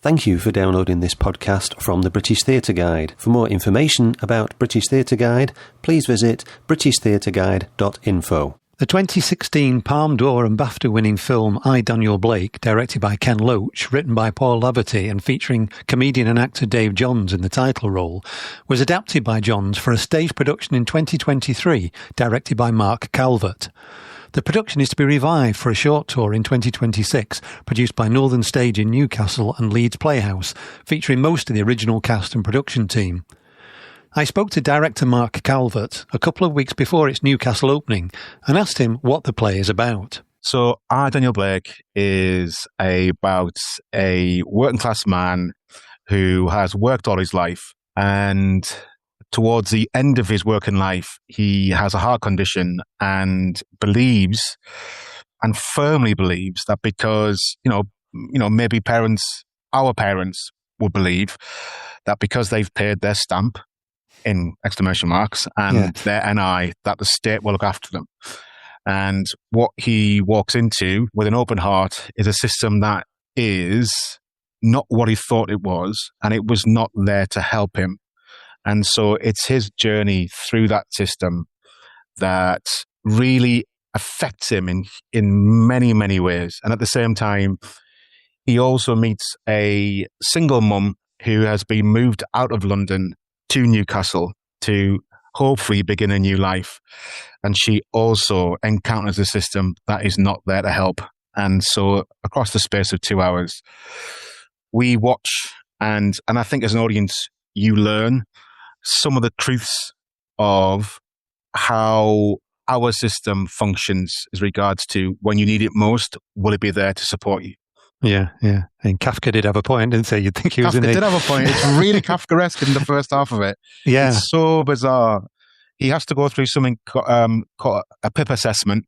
Thank you for downloading this podcast from the British Theatre Guide. For more information about British Theatre Guide, please visit britishtheatreguide.info. The 2016 Palme d'Or and BAFTA-winning film I, Daniel Blake, directed by Ken Loach, written by Paul Laverty and featuring comedian and actor Dave Johns in the title role, was adapted by Johns for a stage production in 2023, directed by Mark Calvert. The production is to be revived for a short tour in 2026, produced by Northern Stage in Newcastle and Leeds Playhouse, featuring most of the original cast and production team. I spoke to director Mark Calvert a couple of weeks before its Newcastle opening and asked him what the play is about. So, I, Daniel Blake is about a working class man who has worked all his life, and towards the end of his working life, he has a heart condition and believes, and firmly believes, that because, maybe our parents will believe that because they've paid their stamp, in exclamation marks, and their NI, that the state will look after them. And what he walks into with an open heart is a system that is not what he thought it was, and it was not there to help him. And so it's his journey through that system that really affects him in many, many ways. And at the same time, he also meets a single mum who has been moved out of London to Newcastle to hopefully begin a new life. And she also encounters a system that is not there to help. And so across the space of 2 hours, we watch, and I think as an audience, you learn some of the truths of how our system functions as regards to when you need it most, will it be there to support you? Yeah. And Kafka did have a point, didn't he? You'd think he was Kafka did have a point. It's really Kafkaesque in the first half of it. Yeah. It's so bizarre. He has to go through something called a PIP assessment,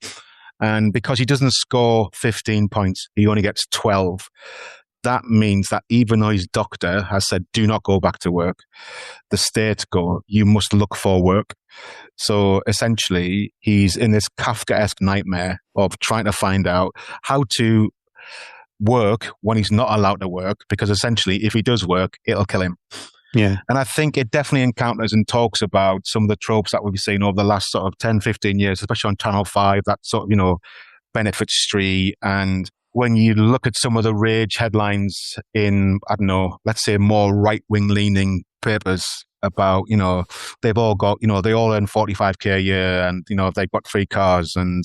and because he doesn't score 15 points, he only gets 12. That means that even though his doctor has said, do not go back to work, the state go, you must look for work. So essentially, he's in this Kafkaesque nightmare of trying to find out how to work when he's not allowed to work, because essentially, if he does work, it'll kill him. Yeah. And I think it definitely encounters and talks about some of the tropes that we've seen over the last sort of 10, 15 years, especially on Channel 5, that sort of, benefit street. And when you look at some of the rage headlines in, let's say more right-wing leaning papers about, they've all got, they all earn 45k a year, and, they've got 3 cars, and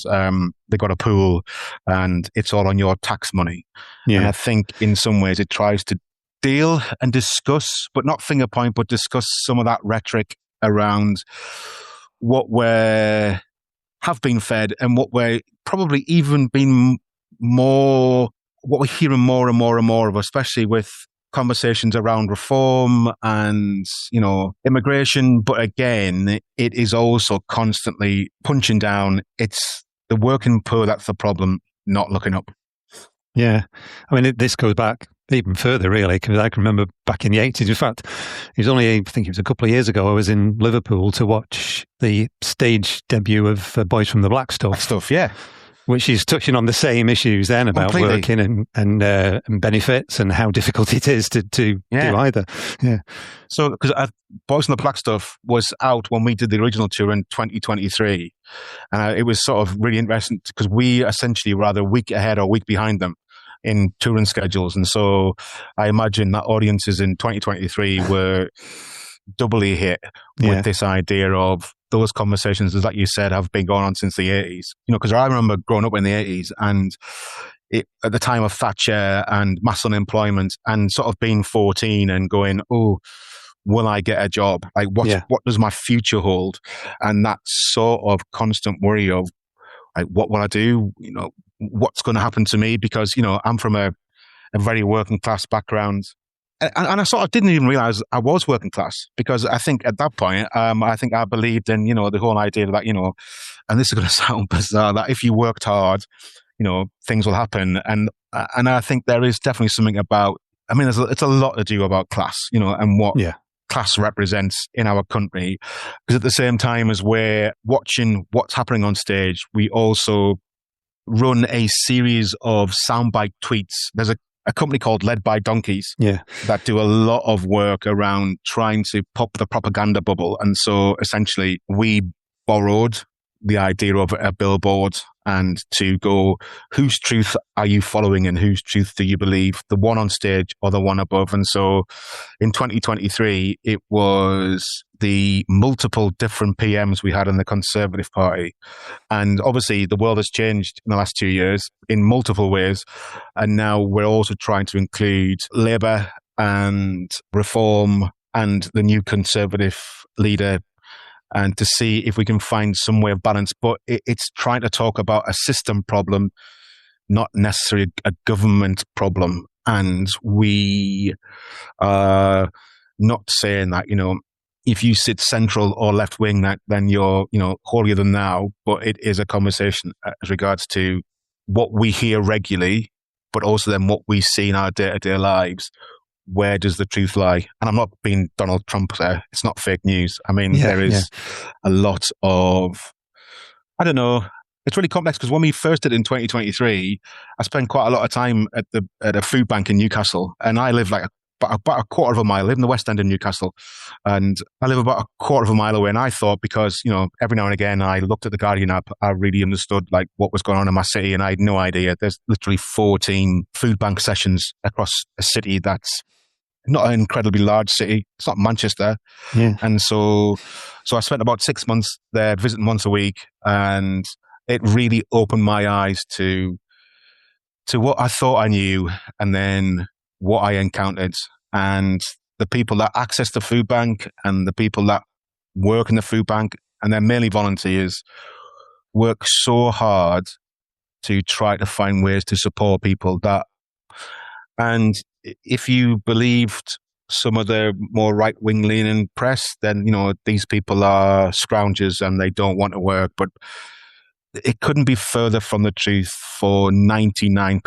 they've got a pool, and it's all on your tax money. Yeah. And I think in some ways it tries to deal and discuss, but not finger point, but discuss some of that rhetoric around what have been fed, and what we're probably even been more, what we're hearing more and more and more of, especially with conversations around reform and, immigration. But again, it is also constantly punching down. It's the working poor that's the problem, not looking up. Yeah. I mean, this goes back even further, really, because I can remember back in the 80s. In fact, I think it was a couple of years ago, I was in Liverpool to watch the stage debut of Boys from the Black Stuff. Yeah. Which is touching on the same issues then about working and benefits and how difficult it is to do either. Yeah. So, because Boys from the Black Stuff was out when we did the original tour in 2023. And it was sort of really interesting because we essentially were either a week ahead or a week behind them in touring schedules. And so I imagine that audiences in 2023 were doubly hit with this idea of those conversations, as like you said, have been going on since the 80s. Because I remember growing up in the 80s, and at the time of Thatcher and mass unemployment, and sort of being 14 and going, oh, will I get a job? Like, what does my future hold? And that sort of constant worry of, like, what will I do? What's going to happen to me? Because, I'm from a very working class background. And I sort of didn't even realize I was working class, because I think at that point, I believed in, the whole idea that, and this is going to sound bizarre, that if you worked hard, things will happen. And I think there is definitely something about, it's a lot to do about class, and what class represents in our country. Because at the same time as we're watching what's happening on stage, we also run a series of soundbite tweets. There's a a company called Led by Donkeys that do a lot of work around trying to pop the propaganda bubble. And so essentially we borrowed the idea of a billboard and to go, whose truth are you following and whose truth do you believe, the one on stage or the one above? And so in 2023, it was the multiple different PMs we had in the Conservative Party. And obviously the world has changed in the last 2 years in multiple ways. And now we're also trying to include Labour and Reform and the new Conservative leader, and to see if we can find some way of balance. But it's trying to talk about a system problem, not necessarily a government problem. And we are not saying that, if you sit central or left wing, that then you're, holier than thou. But it is a conversation as regards to what we hear regularly, but also then what we see in our day-to-day lives. Where does the truth lie? And I'm not being Donald Trump there. It's not fake news. I mean, there is a lot of, I don't know, it's really complex because when we first did it in 2023, I spent quite a lot of time at a food bank in Newcastle, and I live like about a quarter of a mile. I live in the West End of Newcastle, and I live about a quarter of a mile away. And I thought, because, every now and again I looked at the Guardian app, I really understood like what was going on in my city, and I had no idea. There's literally 14 food bank sessions across a city that's not an incredibly large city. It's not Manchester. Yeah. And so I spent about 6 months there visiting once a week, and it really opened my eyes to what I thought I knew, and then what I encountered, and the people that access the food bank and the people that work in the food bank, and they're mainly volunteers, work so hard to try to find ways to support people that, and if you believed some of the more right-wing leaning press, then, these people are scroungers and they don't want to work. But it couldn't be further from the truth for 99%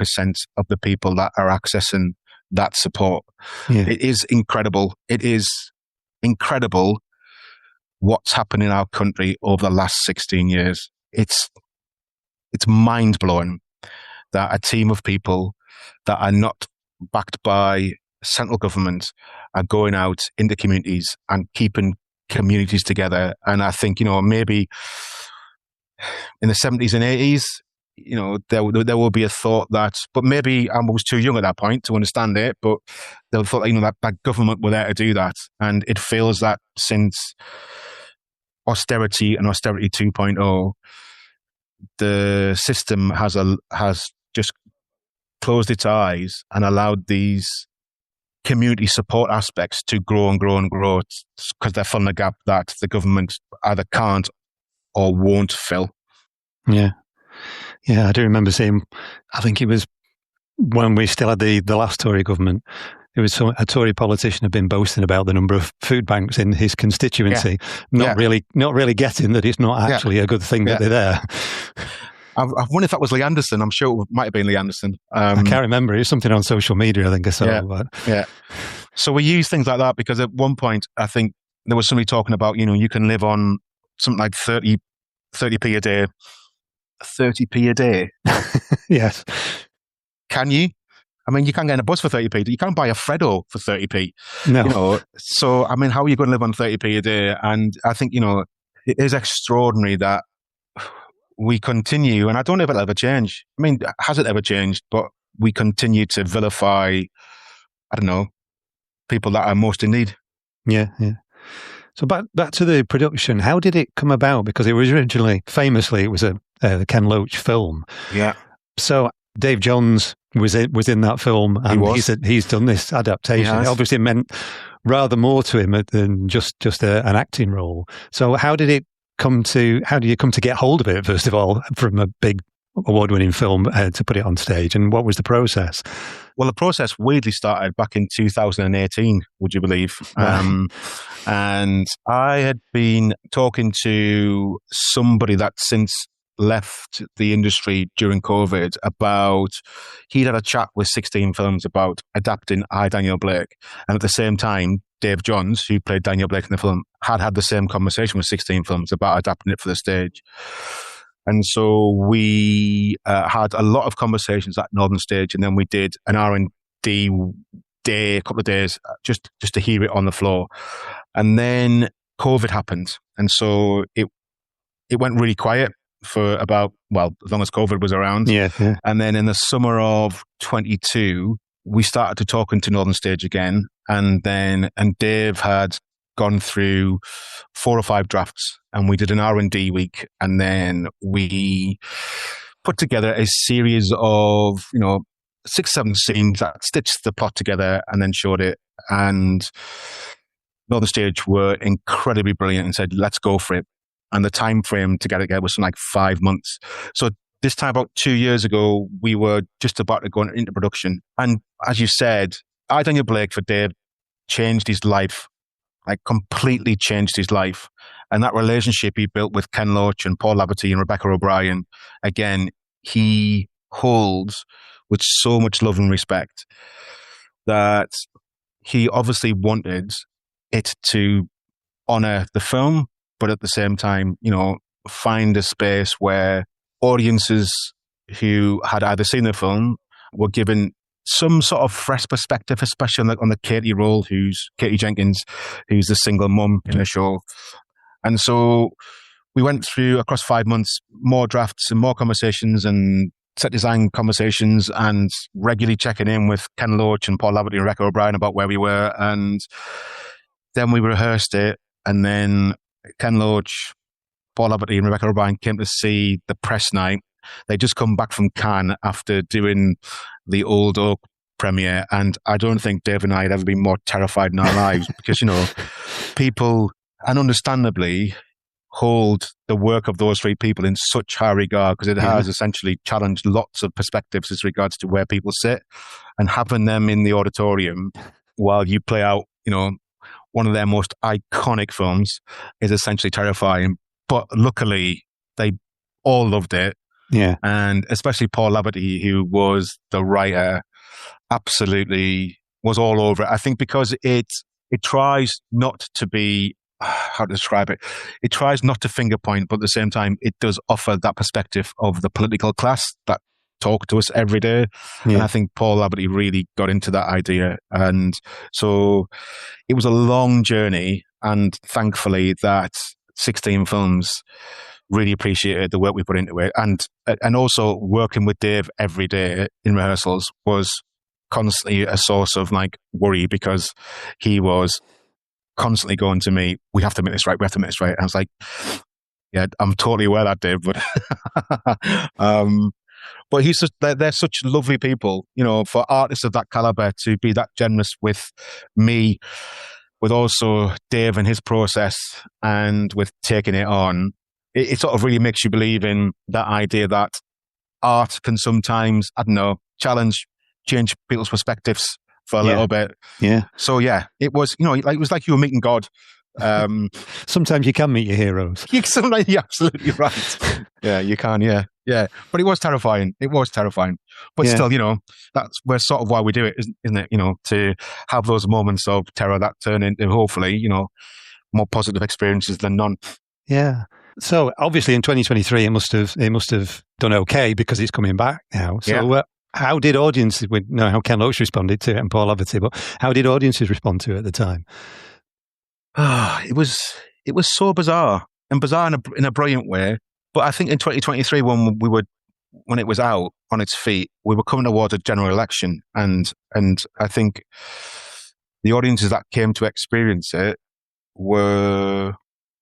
of the people that are accessing that support. Yeah. It is incredible. It is incredible what's happened in our country over the last 16 years. It's mind-blowing that a team of people that are not backed by central government are going out into communities and keeping communities together. And I think, maybe in the 70s and 80s, there will be a thought that, but maybe I was too young at that point to understand it, but they'll thought, that government were there to do that. And it feels that since austerity and austerity 2.0, the system has just closed its eyes and allowed these community support aspects to grow and grow and grow, because they're filling a gap that the government either can't or won't fill. Yeah. Yeah, I do remember seeing, I think it was when we still had the last Tory government, it was a Tory politician had been boasting about the number of food banks in his constituency, not really getting that it's not actually a good thing that they're there. I wonder if that was Lee Anderson. I'm sure it might have been Lee Anderson. I can't remember. It was something on social media, I think I saw. Yeah. So we use things like that because at one point, I think there was somebody talking about, you can live on something like 30p a day. 30p a day? Yes. Can you? I mean, you can't get in a bus for 30p. You can't buy a Freddo for 30p. No. So, I mean, how are you going to live on 30p a day? And I think, it is extraordinary that we continue, and I don't know if it'll ever change. I mean, has it ever changed? But we continue to vilify, I don't know, people that are most in need. Yeah. So back to the production. How did it come about? Because it was originally, famously, it was a Ken Loach film. Yeah. So Dave Johns was in that film, and he's done this adaptation. It obviously meant rather more to him than just an acting role. So how did you come to get hold of it, first of all, from a big award-winning film to put it on stage, and what was the process? Well, the process weirdly started back in 2018, would you believe? Right. And I had been talking to somebody that since left the industry during COVID about, he'd had a chat with 16 Films about adapting I, Daniel Blake. And at the same time, Dave Johns, who played Daniel Blake in the film, had the same conversation with 16 Films about adapting it for the stage. And so we had a lot of conversations at Northern Stage, and then we did an day, a couple of days, just to hear it on the floor. And then COVID happened. And so it went really quiet for about, well, as long as COVID was around. Yeah. And then in the summer of 22, we started to talk into Northern Stage again. And Dave had gone through 4 or 5 drafts, and we did an R&D week. And then we put together a series of, 6, 7 scenes that stitched the plot together and then showed it. And Northern Stage were incredibly brilliant and said, let's go for it. And the time frame to get it together was like 5 months. So this time, about 2 years ago, we were just about to go into production. And as you said, I Daniel Blake for Dave changed his life, like completely changed his life. And that relationship he built with Ken Loach and Paul Laverty and Rebecca O'Brien, again, he holds with so much love and respect that he obviously wanted it to honor the film, but at the same time, find a space where audiences who had either seen the film were given some sort of fresh perspective, especially on the Katie role, who's Katie Jenkins, who's the single mum in the show. And so we went through, across 5 months, more drafts and more conversations and set design conversations, and regularly checking in with Ken Loach and Paul Laverty and Rebecca O'Brien about where we were. And then we rehearsed it, and then Ken Loach, Paul Laverty and Rebecca O'Brien came to see the press night. They just come back from Cannes after doing the Old Oak premiere, and I don't think Dave and I had ever been more terrified in our lives because, people, and understandably, hold the work of those 3 people in such high regard because it has essentially challenged lots of perspectives as regards to where people sit, and having them in the auditorium while you play out, one of their most iconic films is essentially terrifying. But luckily, they all loved it. Yeah. And especially Paul Laverty, who was the writer, absolutely was all over it. I think because it tries not to be, how to describe it? It tries not to finger point, but at the same time, it does offer that perspective of the political class that talk to us every day. Yeah. And I think Paul Laverty really got into that idea. And so it was a long journey. And thankfully that 16 films really appreciated the work we put into it. And also working with Dave every day in rehearsals was constantly a source of worry, because he was constantly going to me, we have to make this right. And I was like, yeah, I'm totally aware of that, Dave, but they're such lovely people, for artists of that caliber to be that generous with me, with also Dave and his process, and with taking it on. It sort of really makes you believe in that idea that art can sometimes, challenge, change people's perspectives for a little bit. Yeah. So yeah, it was, it was like you were meeting God. Sometimes you can meet your heroes. Sometimes you're absolutely right. Yeah, you can. Yeah. But it was terrifying. But still, that's sort of why we do it, isn't it? To have those moments of terror that turn into, hopefully, more positive experiences than none. Yeah. So obviously in 2023, it must have done okay because it's coming back now. So how did audiences, we know how Ken Loach responded to it and Paul Laverty, but how did audiences respond to it at the time? It was so bizarre, and bizarre in a brilliant way. But I think in 2023, when it was out on its feet, we were coming towards a general election, and I think the audiences that came to experience it were,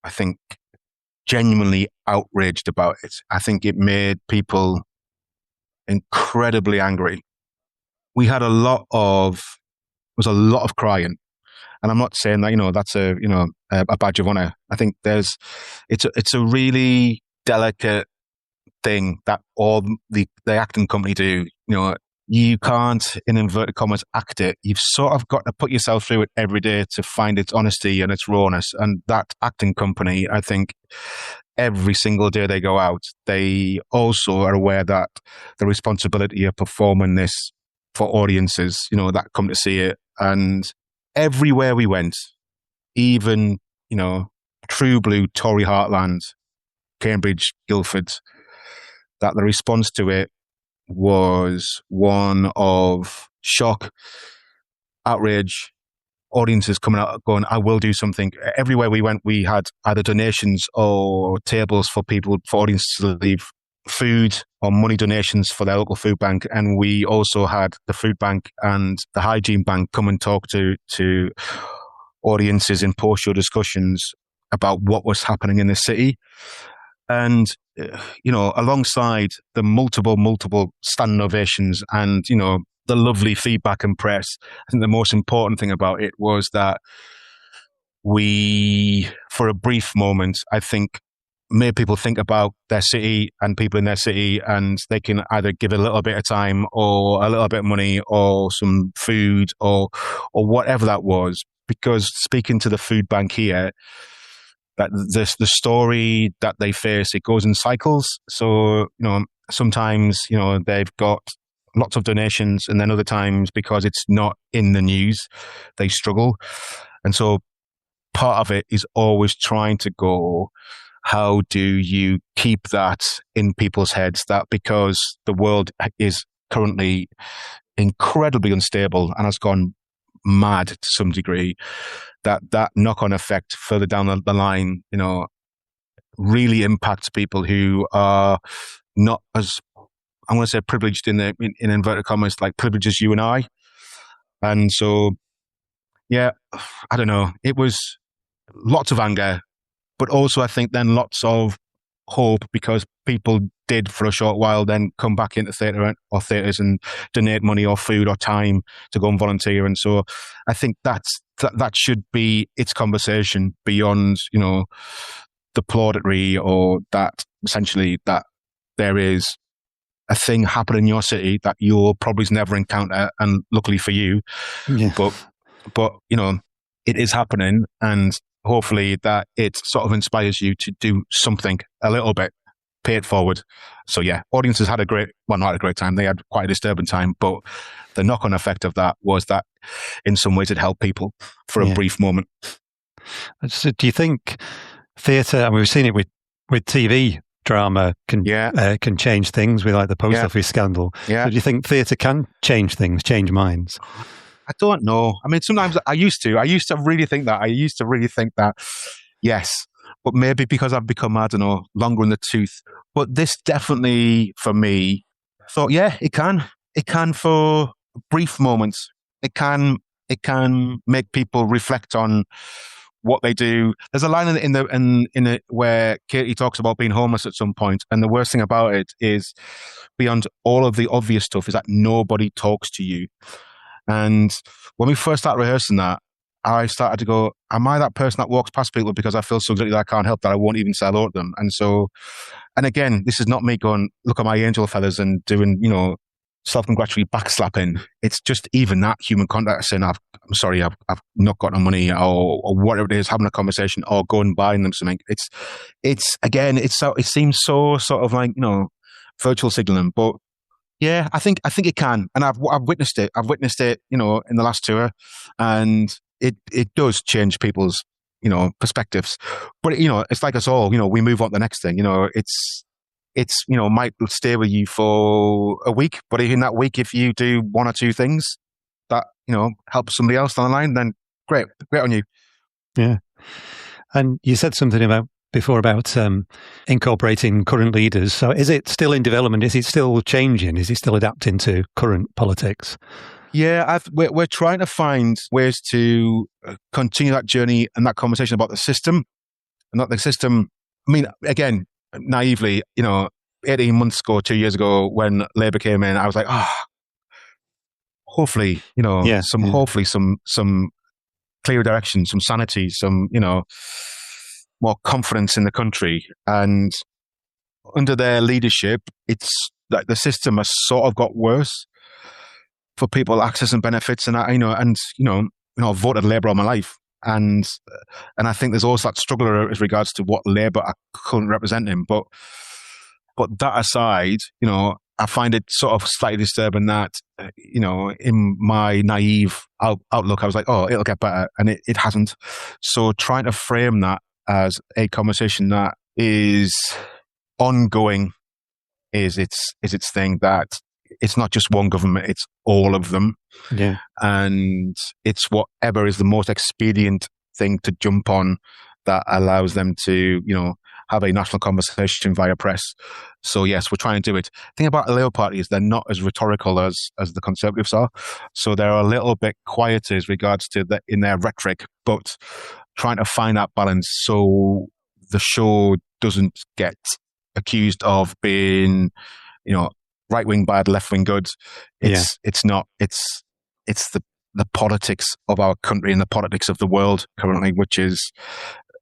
I think, genuinely outraged about it. I think it made people incredibly angry. We had a lot of crying. And I'm not saying that, that's a badge of honor. I think it's a really delicate thing that all the acting company do. You can't, in inverted commas, act it. You've sort of got to put yourself through it every day to find its honesty and its rawness. And that acting company, I think, every single day they go out, they also are aware that the responsibility of performing this for audiences, that come to see it. And everywhere we went, even, true blue Tory heartland, Cambridge, Guildford, that the response to it was one of shock, outrage, audiences coming out going, I will do something. Everywhere we went, we had either donations or tables for people, for audiences to leave food or money donations for their local food bank. And we also had the food bank and the hygiene bank come and talk to audiences in post-show discussions about what was happening in the city. And, alongside the multiple standing ovations and, the lovely feedback and press, I think the most important thing about it was that we, for a brief moment, I think, made people think about their city and people in their city, and they can either give a little bit of time or a little bit of money or some food or whatever that was. Because speaking to the food bank here, that the story that they face, it goes in cycles. So, sometimes, they've got lots of donations, and then other times, because it's not in the news, they struggle. And so part of it is always trying to go, how do you keep that in people's heads, that because the world is currently incredibly unstable and has gone mad to some degree, that knock-on effect further down the line, really impacts people who are not as, I'm going to say, privileged in inverted commas, like privileged as you and I. And so, yeah, I don't know. It was lots of anger, but also I think then lots of hope, because people did for a short while then come back into theatres and donate money or food or time to go and volunteer. And so I think that should be its conversation beyond, the plauditory, or that essentially that there is a thing happening in your city that you'll probably never encounter, and luckily for you, yeah. but it is happening, and hopefully that it sort of inspires you to do something a little bit, pay it forward. So yeah, audiences had not a great time. They had quite a disturbing time, but the knock-on effect of that was that in some ways it helped people for a brief moment. So do you think theatre, and we've seen it with TV drama, can change things, with like the post office scandal? Yeah. So do you think theatre can change things, change minds? I don't know. I mean, sometimes I used to really think that. Yes. But maybe because I've become, I don't know, longer in the tooth. But this definitely, for me, thought, it can. It can for brief moments. It can make people reflect on what they do. There's a line in it where Katie talks about being homeless at some point, and the worst thing about it is, beyond all of the obvious stuff, is that nobody talks to you. And when we first started rehearsing that, I started to go, am I that person that walks past people because I feel so guilty that I can't help, that I won't even say hello to them? And so, and again, this is not me going, look at my angel feathers and doing, self-congratulatory backslapping. It's just even that human contact, saying, I'm sorry, I've not got no money, or whatever it is, having a conversation, or going and buying them something. It seems so sort of like, virtual signaling, but yeah, I think it can, and I've witnessed it. I've witnessed it, in the last tour, and it does change people's, perspectives. But it's like us all. We move on to the next thing. It's might stay with you for a week, but in that week, if you do one or two things that help somebody else down the line, then great on you. Yeah, and you said something before about incorporating current leaders. So is it still in development? Is it still changing? Is it still adapting to current politics? Yeah, we're trying to find ways to continue that journey and that conversation about the system, and not the system. I mean, again, naively, 18 months ago, 2 years ago, when Labour came in, I was like, hopefully, hopefully some clear direction, some sanity, some, more confidence in the country. And under their leadership, it's like the system has sort of got worse for people accessing benefits. And I've voted Labour all my life. And I think there's also that struggle as regards to what Labour are currently representing. But that aside, I find it sort of slightly disturbing that, in my naive outlook, I was like, oh, it'll get better. And it hasn't. So trying to frame that as a conversation that is ongoing is its thing, that it's not just one government, it's all of them. Yeah. And it's whatever is the most expedient thing to jump on that allows them to, have a national conversation via press. So yes, we're trying to do it. The thing about the Labour Party is they're not as rhetorical as the Conservatives are. So they're a little bit quieter as regards to in their rhetoric, but trying to find that balance so the show doesn't get accused of being, right-wing bad, left-wing good. It's not. It's the politics of our country and the politics of the world currently, which is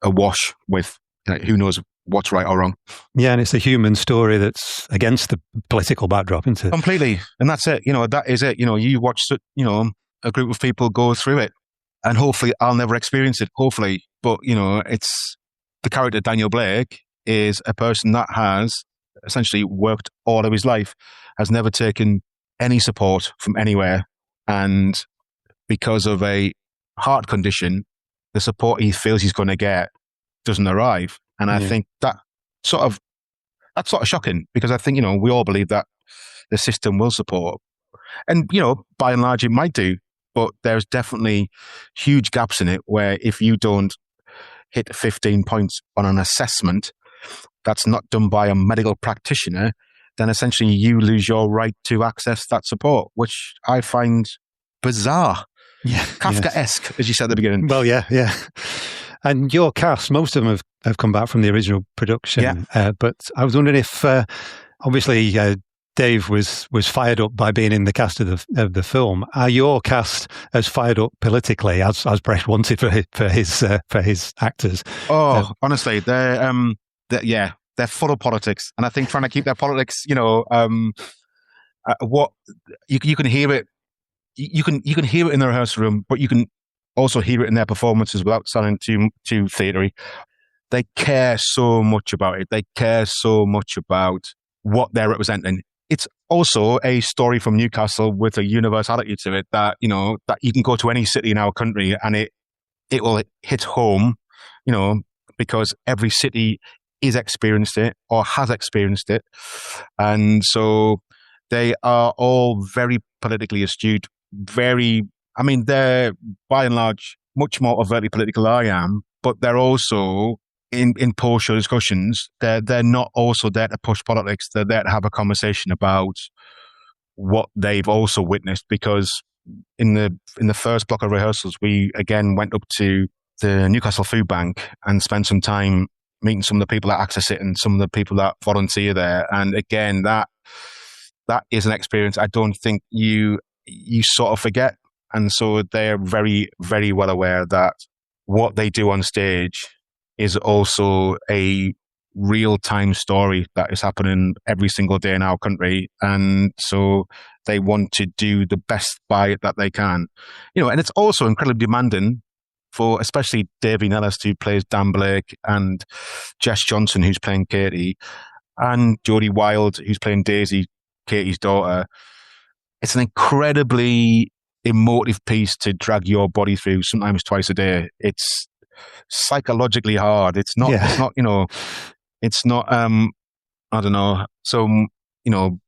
awash with who knows what's right or wrong. Yeah, and it's a human story that's against the political backdrop, isn't it? Completely. And that's it. That is it. You watch, a group of people go through it, and hopefully I'll never experience it, hopefully. But, it's the character Daniel Blake is a person that has essentially worked all of his life, has never taken any support from anywhere. And because of a heart condition, the support he feels he's going to get doesn't arrive. And I think that's sort of shocking, because I think, we all believe that the system will support. And, by and large, it might do. But there's definitely huge gaps in it where if you don't hit 15 points on an assessment that's not done by a medical practitioner, then essentially you lose your right to access that support, which I find bizarre. Yeah, Kafkaesque, as you said at the beginning. Well, yeah. And your cast, most of them have come back from the original production. Yeah. But I was wondering if, obviously, Dave was fired up by being in the cast of the film. Are your cast as fired up politically as Brett wanted for his actors? Oh, honestly, they're full of politics, and I think trying to keep their politics, what you can hear it. You can hear it in the rehearsal room, but you can also hear it in their performances without sounding too theatery. They care so much about it. They care so much about what they're representing. It's also a story from Newcastle with a universality to it that, that you can go to any city in our country and it will hit home, because every city is experienced it or has experienced it. And so they are all very politically astute, they're by and large much more overtly political than I am, but they're also in post-show discussions, they're not also there to push politics. They're there to have a conversation about what they've also witnessed, because in the first block of rehearsals, we again went up to the Newcastle Food Bank and spent some time meeting some of the people that access it and some of the people that volunteer there. And again, that is an experience I don't think you sort of forget. And so they're very, very well aware that what they do on stage is also a real-time story that is happening every single day in our country. And so they want to do the best by it that they can. And it's also incredibly demanding for especially Davy Nellis, who plays Dan Blake, and Jess Johnson, who's playing Katie, and Jodie Wilde, who's playing Daisy, Katie's daughter. It's an incredibly emotive piece to drag your body through, sometimes twice a day. It's psychologically hard. It's not, I don't know, some,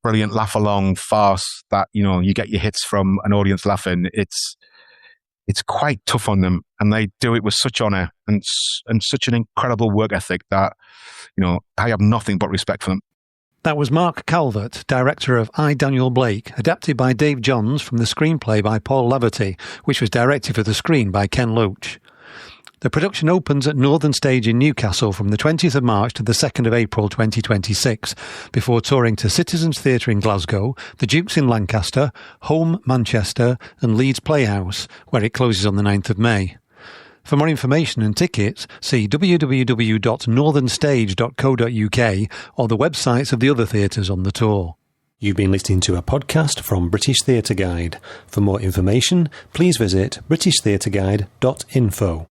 brilliant laugh along farce that, you get your hits from an audience laughing. It's quite tough on them, and they do it with such honor and such an incredible work ethic that, I have nothing but respect for them. That was Mark Calvert, director of I, Daniel Blake, adapted by Dave Johns from the screenplay by Paul Laverty, which was directed for the screen by Ken Loach. The production opens at Northern Stage in Newcastle from the 20th of March to the 2nd of April 2026, before touring to Citizens Theatre in Glasgow, the Dukes in Lancaster, Home, Manchester and Leeds Playhouse, where it closes on the 9th of May. For more information and tickets, see www.northernstage.co.uk or the websites of the other theatres on the tour. You've been listening to a podcast from British Theatre Guide. For more information, please visit britishtheatreguide.info.